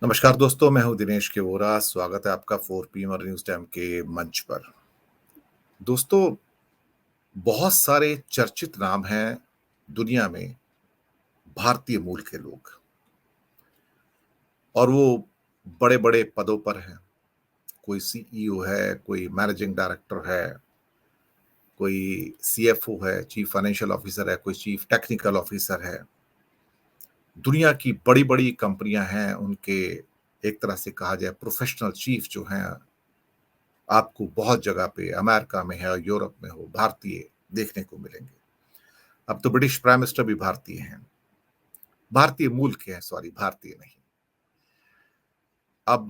नमस्कार दोस्तों, मैं हूं दिनेश के वोरा। स्वागत है आपका 4 पीएम और न्यूज़ टाइम के मंच पर। दोस्तों, बहुत सारे चर्चित नाम हैं दुनिया में भारतीय मूल के लोग और वो बड़े-बड़े पदों पर हैं। कोई सीईओ है, कोई मैनेजिंग डायरेक्टर है, कोई सीएफओ है, चीफ फाइनेंशियल ऑफिसर है, कोई चीफ टेक्निकल ऑफिसर है। दुनिया की बड़ी-बड़ी कंपनियां हैं, उनके एक तरह से कहा जाए प्रोफेशनल चीफ जो हैं, आपको बहुत जगह पे अमेरिका में है, यूरोप में हो, भारतीय देखने को मिलेंगे। अब तो ब्रिटिश प्राइम मिनिस्टर भी भारतीय हैं, भारतीय मूल के हैं, सॉरी भारतीय नहीं। अब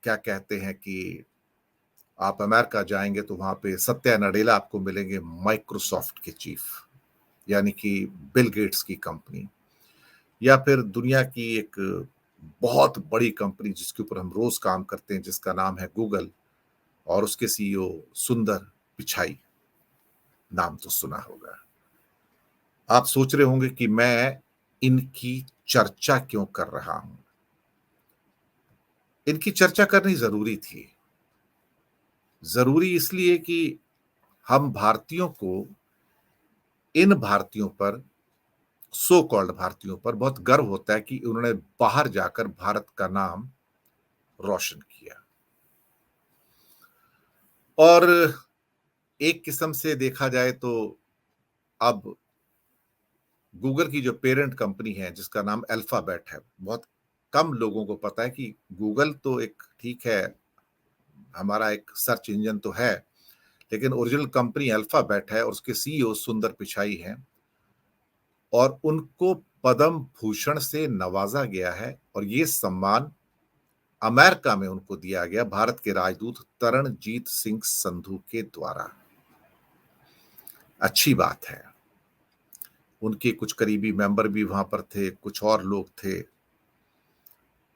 क्या कहते हैं कि आप अमेरिका जाएंगे तो वहां पे सत्या नडेला आपको मिलेंगे, माइक्रोसॉफ्ट के चीफ, यानी कि बिल गेट्स की कंपनी। या फिर दुनिया की एक बहुत बड़ी कंपनी जिसके ऊपर हम रोज काम करते हैं, जिसका नाम है गूगल, और उसके सीईओ सुंदर पिचाई। नाम तो सुना होगा। आप सोच रहे होंगे कि मैं इनकी चर्चा क्यों कर रहा हूं। इनकी चर्चा करनी जरूरी थी। जरूरी इसलिए कि हम भारतीयों को, इन भारतीयों पर, सो कॉल्ड भारतीयों पर बहुत गर्व होता है कि उन्होंने बाहर जाकर भारत का नाम रोशन किया। और एक किस्म से देखा जाए तो अब गूगल की जो पेरेंट कंपनी है, जिसका नाम अल्फाबेट है, बहुत कम लोगों को पता है कि गूगल तो एक ठीक है, हमारा एक सर्च इंजन तो है, लेकिन ओरिजिनल कंपनी अल्फाबेट है और उसके सीईओ सुंदर पिचाई हैं। और उनको पद्म भूषण से नवाजा गया है और ये सम्मान अमेरिका में उनको दिया गया भारत के राजदूत तरणजीत सिंह संधू के द्वारा। अच्छी बात है। उनके कुछ करीबी मेंबर भी वहां पर थे, कुछ और लोग थे,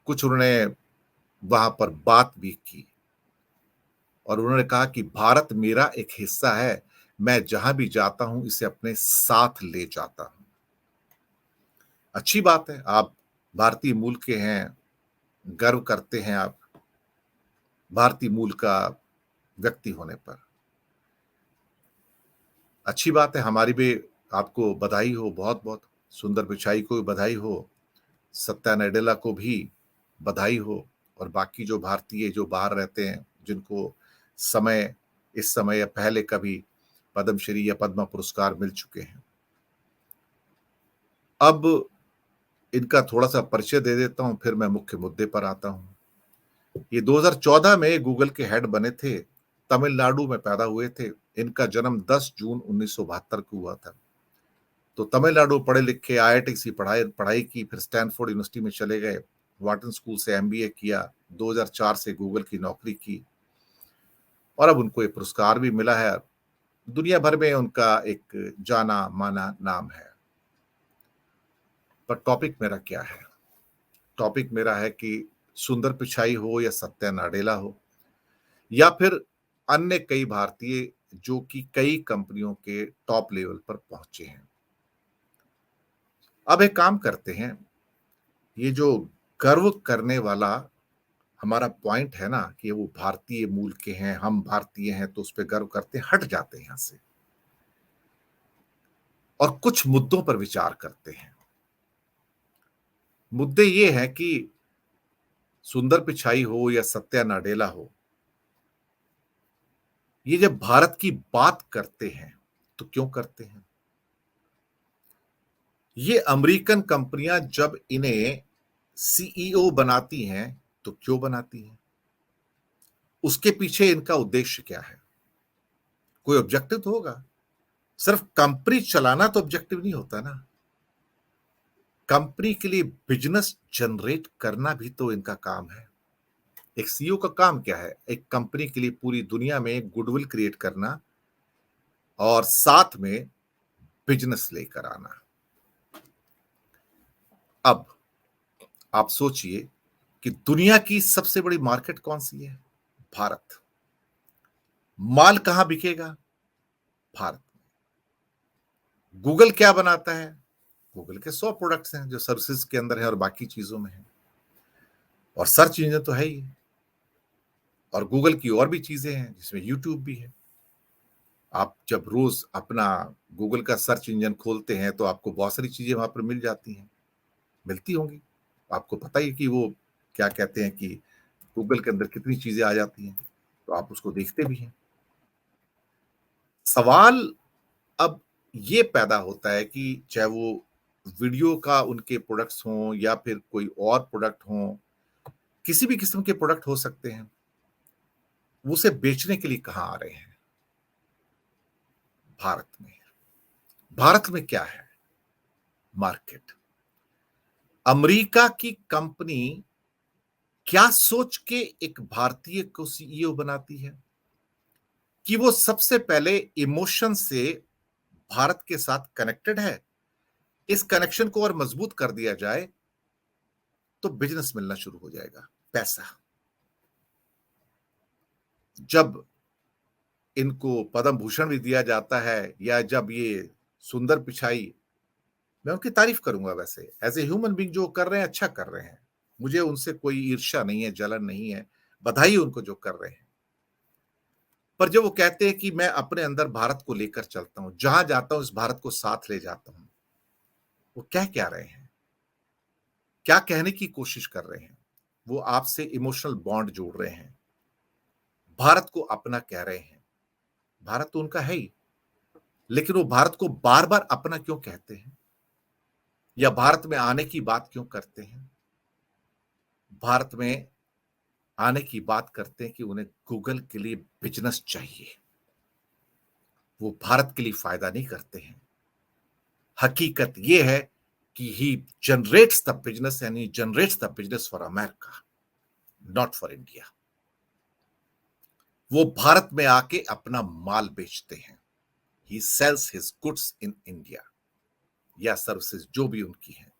कुछ उन्होंने वहां पर बात भी की और उन्होंने कहा कि भारत मेरा एक हिस्सा है, मैं जहां भी जाता हूं इसे अपने साथ ले जाता हूं। अच्छी बात है, आप भारतीय मूल के हैं, गर्व करते हैं आप भारतीय मूल का व्यक्ति होने पर। अच्छी बात है, हमारी भी आपको बधाई हो, बहुत बहुत। सुंदर पिचाई को भी बधाई हो, सत्या नडेला को भी बधाई हो, और बाकी जो भारतीय जो बाहर रहते हैं, जिनको समय इस समय या पहले कभी पद्मश्री या पद्म पुरस्कार मिल चुके हैं। अब इनका थोड़ा सा परिचय दे देता हूं, फिर मैं मुख्य मुद्दे पर आता हूं। ये 2014 में गूगल के हेड बने थे, तमिलनाडु में पैदा हुए थे। इनका जन्म 10 जून 1972 को हुआ था। तो तमिलनाडु पढ़े लिखे, आईआईटी पढ़ाई पढ़ाई की, फिर स्टैनफोर्ड यूनिवर्सिटी में चले गए, वाटन स्कूल से एमबीए किया, 2004 से गूगल की नौकरी की और अब उनको एक पुरस्कार भी मिला है। दुनिया भर में उनका एक जाना माना नाम है। पर टॉपिक मेरा क्या है? टॉपिक मेरा है कि सुंदर पिचाई हो या सत्या नाडेला हो या फिर अन्य कई भारतीय जो कि कई कंपनियों के टॉप लेवल पर पहुंचे हैं। अब एक काम करते हैं, ये जो गर्व करने वाला हमारा पॉइंट है ना कि वो भारतीय मूल के हैं, हम भारतीय हैं तो उस पर गर्व करते हैं, हट जाते हैं यहां से और कुछ मुद्दों पर विचार करते हैं। मुद्दे ये हैं कि सुंदर पिचाई हो या सत्या नाडेला हो, ये जब भारत की बात करते हैं तो क्यों करते हैं? ये अमेरिकन कंपनियां जब इन्हें सीईओ बनाती हैं तो क्यों बनाती हैं? उसके पीछे इनका उद्देश्य क्या है? कोई ऑब्जेक्टिव तो होगा। सिर्फ कंपनी चलाना तो ऑब्जेक्टिव नहीं होता ना। कंपनी के लिए बिजनेस जनरेट करना भी तो इनका काम है। एक सीईओ का काम क्या है? एक कंपनी के लिए पूरी दुनिया में गुडविल क्रिएट करना और साथ में बिजनेस लेकर आना। अब आप सोचिए कि दुनिया की सबसे बड़ी मार्केट कौन सी है? भारत। माल कहां बिकेगा? भारत। गूगल क्या बनाता है? गूगल के 100 प्रोडक्ट्स हैं जो सर्विसेज के अंदर है और बाकी चीजों में है। और सर्च इंजन तो है ही, और गूगल की और भी चीजें हैं जिसमें यूट्यूब भी है। आप जब रोज अपना गूगल का सर्च इंजन खोलते हैं तो आपको बहुत सारी चीजें वहां पर मिल जाती हैं, मिलती होंगी। आपको पता ही है कि वो क्या कहते हैं कि गूगल के अंदर कितनी चीजें आ जाती हैं, तो आप उसको देखते भी हैं। सवाल अब ये पैदा होता है कि चाहे वो वीडियो का उनके प्रोडक्ट्स हों या फिर कोई और प्रोडक्ट हों, किसी भी किस्म के प्रोडक्ट हो सकते हैं, वो उसे बेचने के लिए कहाँ आ रहे हैं? भारत में। भारत में क्या है? मार्केट। अमेरिका की कंपनी क्या सोच के एक भारतीय को सीईओ बनाती है कि वो सबसे पहले इमोशन से भारत के साथ कनेक्टेड है, इस कनेक्शन को और मजबूत कर दिया जाए तो बिजनेस मिलना शुरू हो जाएगा, पैसा। जब इनको पद्म भूषण भी दिया जाता है या जब ये सुंदर पिचाई, मैं उनकी तारीफ करूंगा, वैसे एज ए ह्यूमन बीइंग जो कर रहे हैं अच्छा कर रहे हैं, मुझे उनसे कोई ईर्ष्या नहीं है, जलन नहीं है, बधाई उनको जो कर रहे हैं। पर जब वो कहते हैं कि मैं अपने अंदर भारत को लेकर चलता हूं, जहां जाता हूं इस भारत को साथ ले जाता हूं, वो कह क्या रहे हैं, क्या कहने की कोशिश कर रहे हैं? वो आपसे इमोशनल बॉन्ड जोड़ रहे हैं, भारत को अपना कह रहे हैं। भारत तो उनका है ही, लेकिन वो भारत को बार बार अपना क्यों कहते हैं या भारत में आने की बात क्यों करते हैं? भारत में आने की बात करते हैं कि उन्हें गूगल के लिए बिजनेस चाहिए, वो भारत के लिए फायदा नहीं करते हैं। हकीकत ये है कि he generates the business and he generates the business for America, not for India. वो भारत में आके अपना माल बेचते हैं। He sells his goods in India, या सर्विसेज जो भी उनकी हैं,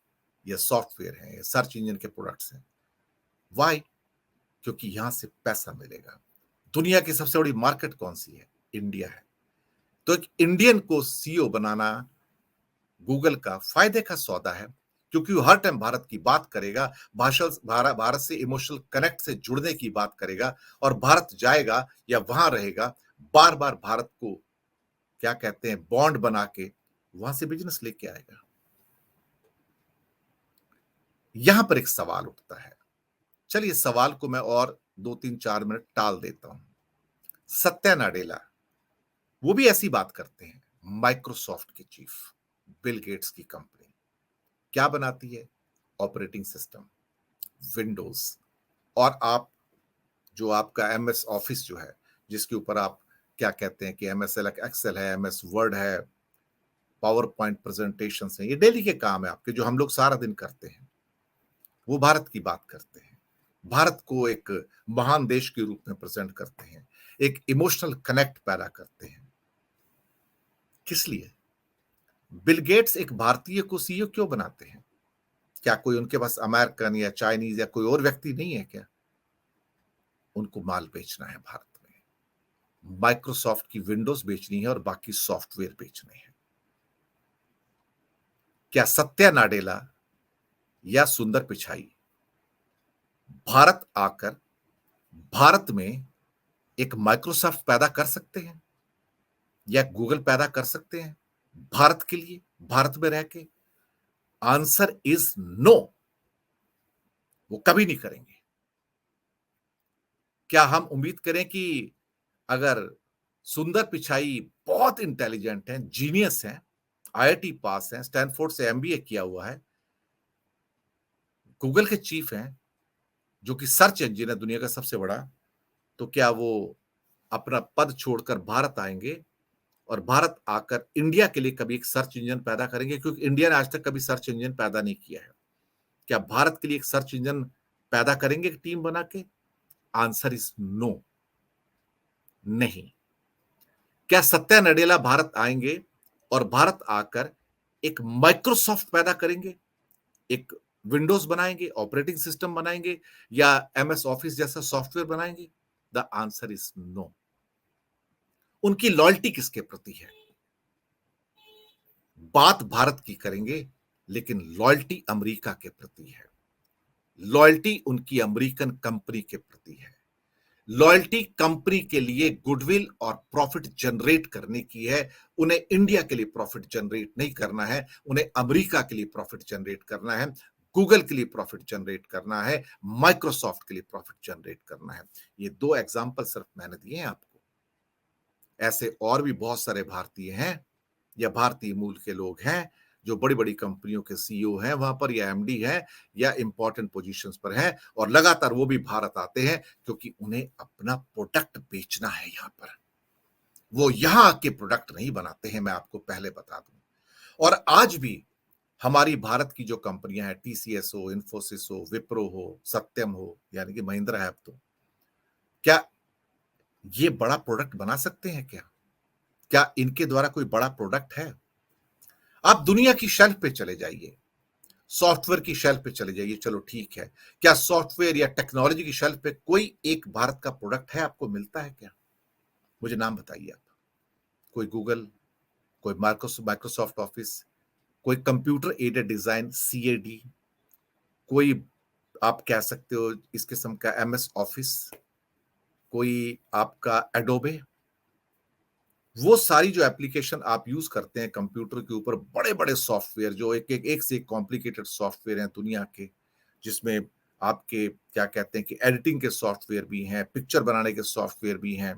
या सॉफ्टवेयर है या सर्च इंजन के प्रोडक्ट्स हैं। वाई? क्योंकि यहां से पैसा मिलेगा। दुनिया की सबसे बड़ी मार्केट कौन सी है? इंडिया है। तो एक इंडियन को सीईओ बनाना गूगल का फायदे का सौदा है, क्योंकि वो हर टाइम भारत की बात करेगा, भारत से इमोशनल कनेक्ट से जुड़ने की बात करेगा, और भारत जाएगा या वहां रहेगा, बार बार भारत को क्या कहते हैं बॉन्ड बना के वहां से बिजनेस लेके आएगा। यहां पर एक सवाल उठता है, चलिए सवाल को मैं और 2 3 4 मिनट टाल देता हूं। सत्या नाडेला वो भी ऐसी बात करते हैं। माइक्रोसॉफ्ट के चीफ, बिल गेट्स की कंपनी क्या बनाती है? Operating system, Windows. और आप जो आपका एमएस ऑफिस जो है, जिसके ऊपर आप क्या कहते हैं कि एमएस एक्सेल है, एमएस वर्ड है, पावर पॉइंट प्रेजेंटेशन है, ये डेली के काम है आपके जो हम लोग सारा दिन करते हैं, वो भारत की बात करते हैं। भारत को एक महान देश के रूप में प्रेजेंट करते हैं, एक इमोशनल कनेक्ट पैदा करते हैं। किस लिए? बिल गेट्स एक भारतीय को सीईओ क्यों बनाते हैं? क्या कोई उनके पास अमेरिकन या चाइनीज या कोई और व्यक्ति नहीं है क्या? उनको माल बेचना है भारत में, माइक्रोसॉफ्ट की विंडोज बेचनी है और बाकी सॉफ्टवेयर बेचने हैं। क्या सत्या नाडेला या सुंदर पिचाई भारत आकर भारत में एक माइक्रोसॉफ्ट पैदा कर सकते हैं या गूगल पैदा कर सकते हैं भारत के लिए, भारत में रह के? आंसर इज नो, वो कभी नहीं करेंगे। क्या हम उम्मीद करें कि अगर सुंदर पिचाई बहुत इंटेलिजेंट हैं, जीनियस हैं, आईआईटी पास हैं, स्टैनफोर्ड से एमबीए किया हुआ है, गूगल के चीफ हैं, जो कि सर्च इंजन है दुनिया का सबसे बड़ा, तो क्या वो अपना पद छोड़कर भारत आएंगे और भारत आकर इंडिया के लिए कभी एक सर्च इंजन पैदा करेंगे? क्योंकि इंडिया ने आज तक कभी सर्च इंजन पैदा नहीं किया है। क्या भारत के लिए एक सर्च इंजन पैदा करेंगे एक टीम बना के? आंसर इज नो, नहीं। क्या सत्या नडेला भारत आएंगे और भारत आकर एक माइक्रोसॉफ्ट पैदा करेंगे, एक विंडोज बनाएंगे, ऑपरेटिंग सिस्टम बनाएंगे, या एमएस ऑफिस जैसा सॉफ्टवेयर बनाएंगे? The answer is no. उनकी लॉयल्टी किसके प्रति है? बात भारत की करेंगे लेकिन लॉयल्टी अमेरिका के प्रति है। लॉयल्टी उनकी अमेरिकन कंपनी के प्रति है। लॉयल्टी कंपनी के लिए गुडविल और प्रॉफिट जनरेट करने की है। उन्हें इंडिया के लिए प्रॉफिट जनरेट नहीं करना है, उन्हें अमेरिका के लिए प्रॉफिट जनरेट करना है, गूगल के लिए प्रॉफिट जनरेट करना है, माइक्रोसॉफ्ट के लिए प्रॉफिट जनरेट करना है। ये दो एग्जाम्पल सिर्फ मैंने दिए हैं आपको। ऐसे और भी बहुत सारे भारतीय हैं या भारतीय मूल के लोग हैं जो बड़ी बड़ी कंपनियों के सीईओ हैं वहां पर, या एमडी हैं, या इंपॉर्टेंट पोजीशंस पर हैं, और लगातार वो भी भारत आते हैं क्योंकि उन्हें अपना प्रोडक्ट बेचना है। यहां पर वो यहां आके प्रोडक्ट नहीं बनाते हैं, मैं आपको पहले बता दूं। और आज भी हमारी भारत की जो कंपनियां हैं, टीसीएस हो, इंफोसिस हो, विप्रो हो, सत्यम हो, यानी कि महिंद्रा है अब तो, क्या ये बड़ा प्रोडक्ट बना सकते हैं? क्या इनके द्वारा कोई बड़ा प्रोडक्ट है? आप दुनिया की शेल्फ पे चले जाइए, सॉफ्टवेयर की शेल्फ पे चले जाइए, चलो ठीक है, क्या सॉफ्टवेयर या टेक्नोलॉजी की शेल्फ पे कोई एक भारत का प्रोडक्ट है आपको मिलता है क्या? मुझे नाम बताइए आप। कोई गूगल, कोई माइक्रोसॉफ्ट ऑफिस, कोई कंप्यूटर एडेड डिजाइन सीएडी, कोई आप कह सकते हो इस किस्म का एमएस ऑफिस, कोई आपका एडोबे। वो सारी जो एप्लीकेशन आप यूज करते हैं कंप्यूटर के ऊपर, बड़े बड़े सॉफ्टवेयर जो एक से एक कॉम्प्लिकेटेड सॉफ्टवेयर हैं दुनिया के, जिसमें आपके क्या कहते हैं कि एडिटिंग के सॉफ्टवेयर भी हैं, पिक्चर बनाने के सॉफ्टवेयर भी हैं।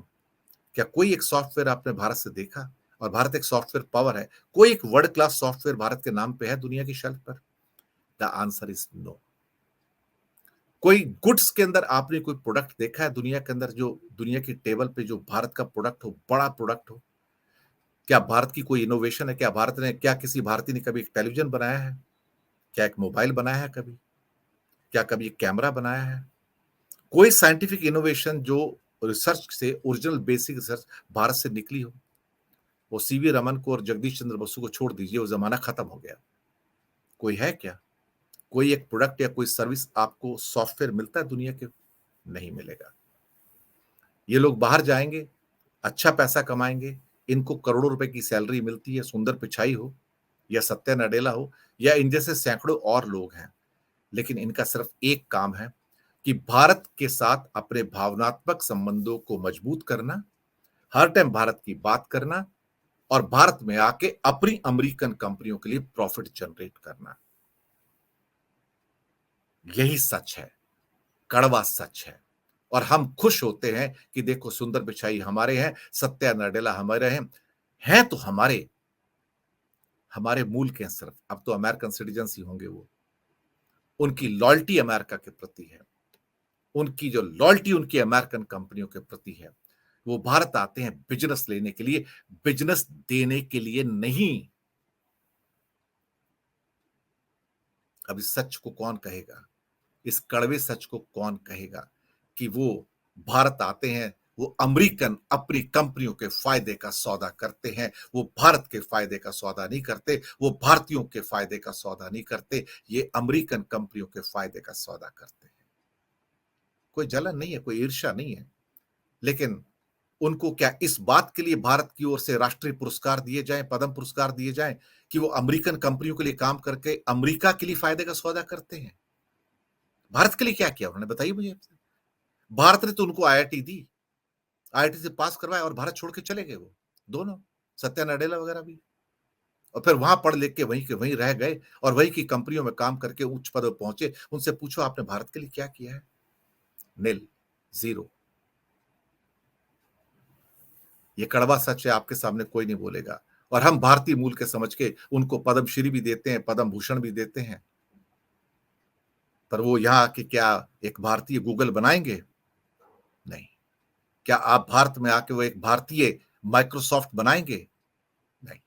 क्या कोई एक सॉफ्टवेयर आपने भारत से देखा? और भारत एक सॉफ्टवेयर पावर है, कोई एक वर्ल्ड क्लास सॉफ्टवेयर भारत के नाम पे है दुनिया की शेल्फ पर? The answer is no. कोई गुड्स के अंदर आपने कोई प्रोडक्ट देखा है दुनिया के अंदर, जो दुनिया की टेबल पे जो भारत का प्रोडक्ट हो, बड़ा प्रोडक्ट हो? क्या भारत की कोई इनोवेशन है? क्या किसी भारतीय ने कभी एक टेलीविजन बनाया है? क्या एक मोबाइल बनाया है कभी? क्या कभी एक कैमरा बनाया है? कोई साइंटिफिक इनोवेशन जो रिसर्च से, ओरिजिनल बेसिक रिसर्च भारत से निकली हो? वो सीवी रमन को और जगदीश चंद्र बसु को छोड़ दीजिए, वो जमाना खत्म हो गया। कोई है क्या? कोई एक प्रोडक्ट या कोई सर्विस आपको सॉफ्टवेयर मिलता है दुनिया के? नहीं मिलेगा। ये लोग बाहर जाएंगे, अच्छा पैसा कमाएंगे, इनको करोड़ों रुपए की सैलरी मिलती है, सुंदर पिचाई हो या सत्या नडेला हो या इन जैसे सैकड़ों और लोग हैं, लेकिन इनका सिर्फ एक काम है कि भारत के साथ अपने भावनात्मक संबंधों को मजबूत करना, हर टाइम भारत की बात करना और भारत में आके अपनी अमेरिकन कंपनियों के लिए प्रॉफिट जनरेट करना। यही सच है, कड़वा सच है। और हम खुश होते हैं कि देखो सुंदर पिचाई हमारे हैं, सत्या नडेला हमारे हैं तो हमारे हमारे मूल के हैं सिर्फ, अब तो अमेरिकन सिटीजन ही होंगे वो। उनकी लॉयल्टी अमेरिका के प्रति है, उनकी जो लॉयल्टी उनकी अमेरिकन कंपनियों के प्रति है। वो भारत आते हैं बिजनेस लेने के लिए, बिजनेस देने के लिए नहीं। अब इस सच को कौन कहेगा, इस कड़वे सच को कौन कहेगा कि वो भारत आते हैं, वो अमेरिकन अपनी कंपनियों के फायदे का सौदा करते हैं, वो भारत के फायदे का सौदा नहीं करते, वो भारतीयों के फायदे का सौदा नहीं करते, ये अमेरिकन कंपनियों के फायदे का सौदा करते हैं। कोई जलन नहीं है, कोई ईर्ष्या नहीं है, लेकिन उनको क्या इस बात के लिए भारत की ओर से राष्ट्रीय पुरस्कार दिए जाएं, पद्म पुरस्कार दिए जाएं कि वो अमेरिकन कंपनियों के लिए काम करके अमेरिका के लिए फायदे का सौदा करते हैं? भारत के लिए क्या किया उन्होंने, बताइए मुझे। भारत ने तो उनको आईआईटी दी, आईआईटी से पास करवाया और भारत छोड़ के चले गए वो दोनों, सत्या नडेला वगैरह भी। और फिर वहां पढ़ लिख के वहीं के वहीं रह गए और वहीं की कंपनियों में काम करके उच्च पद पर पहुंचे। उनसे पूछो आपने भारत के लिए क्या किया है? निल, जीरो। ये कड़वा सच है, आपके सामने कोई नहीं बोलेगा। और हम भारतीय मूल के समझ के उनको पद्मश्री भी देते हैं, पद्म भूषण भी देते हैं, पर वो यहाँ आके क्या एक भारतीय गूगल बनाएंगे? नहीं। क्या आप भारत में आके वो एक भारतीय माइक्रोसॉफ्ट बनाएंगे? नहीं।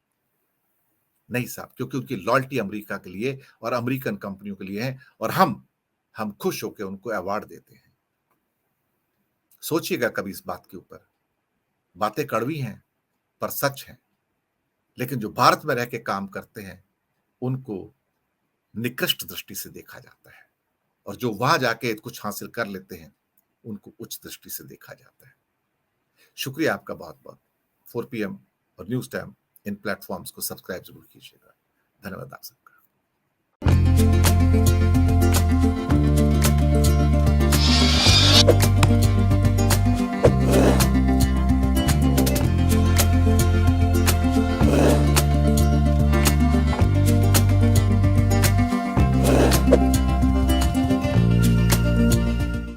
नहीं साहब, क्योंकि उनकी लॉयल्टी अमेरिका के लिए और अमेरिकन कंपनियों के लिए है, और हम खुश होकर उनको अवार्ड देते हैं। सोचिएगा कभी इस बात के ऊपर। बातें कड़वी हैं पर सच है, लेकिन जो भारत में रह के काम करते हैं उनको निकृष्ट दृष्टि से देखा जाता है, और जो वहां जाके कुछ हासिल कर लेते हैं उनको उच्च दृष्टि से देखा जाता है। शुक्रिया आपका बहुत बहुत। 4 PM और न्यूज टाइम इन प्लेटफॉर्म्स को सब्सक्राइब जरूर कीजिएगा। धन्यवाद आप सबका।